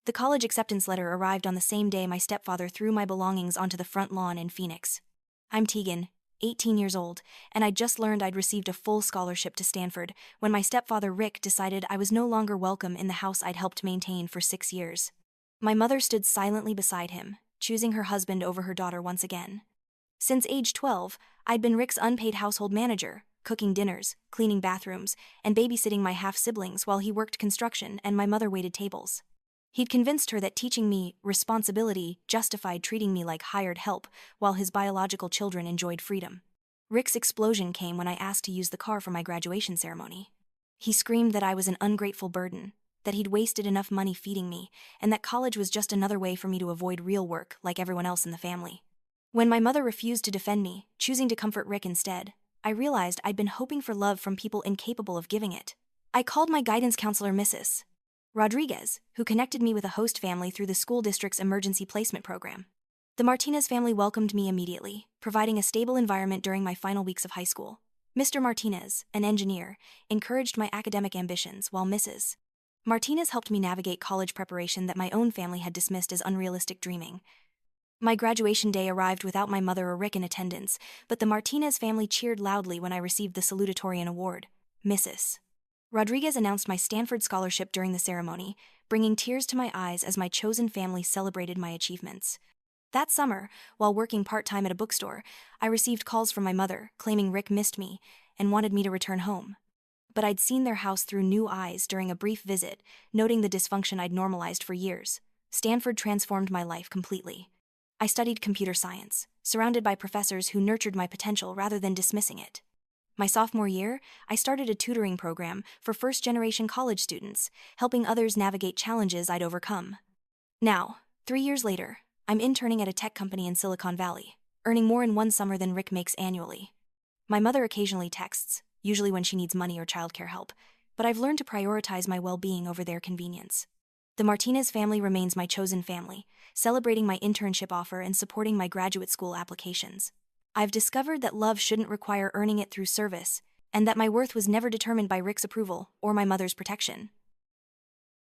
The college acceptance letter arrived on the same day my stepfather threw my belongings onto the front lawn in Phoenix. I'm Tegan, 18 years old, and I'd just learned I'd received a full scholarship to Stanford when my stepfather Rick decided I was no longer welcome in the house I'd helped maintain for 6 years. My mother stood silently beside him, choosing her husband over her daughter once again. Since age 12, I'd been Rick's unpaid household manager, cooking dinners, cleaning bathrooms, and babysitting my half-siblings while he worked construction and my mother waited tables. He'd convinced her that teaching me responsibility justified treating me like hired help while his biological children enjoyed freedom. Rick's explosion came when I asked to use the car for my graduation ceremony. He screamed that I was an ungrateful burden, that he'd wasted enough money feeding me, and that college was just another way for me to avoid real work like everyone else in the family. When my mother refused to defend me, choosing to comfort Rick instead, I realized I'd been hoping for love from people incapable of giving it. I called my guidance counselor Mrs. Rodriguez, who connected me with a host family through the school district's emergency placement program. The Martinez family welcomed me immediately, providing a stable environment during my final weeks of high school. Mr. Martinez, an engineer, encouraged my academic ambitions, while Mrs. Martinez helped me navigate college preparation that my own family had dismissed as unrealistic dreaming. My graduation day arrived without my mother or Rick in attendance, but the Martinez family cheered loudly when I received the salutatorian award. Mrs. Rodriguez announced my Stanford scholarship during the ceremony, bringing tears to my eyes as my chosen family celebrated my achievements. That summer, while working part-time at a bookstore, I received calls from my mother, claiming Rick missed me and wanted me to return home. But I'd seen their house through new eyes during a brief visit, noting the dysfunction I'd normalized for years. Stanford transformed my life completely. I studied computer science, surrounded by professors who nurtured my potential rather than dismissing it. My sophomore year, I started a tutoring program for first-generation college students, helping others navigate challenges I'd overcome. Now, 3 years later, I'm interning at a tech company in Silicon Valley, earning more in one summer than Rick makes annually. My mother occasionally texts, usually when she needs money or childcare help, but I've learned to prioritize my well-being over their convenience. The Martinez family remains my chosen family, celebrating my internship offer and supporting my graduate school applications. I've discovered that love shouldn't require earning it through service, and that my worth was never determined by Rick's approval or my mother's protection.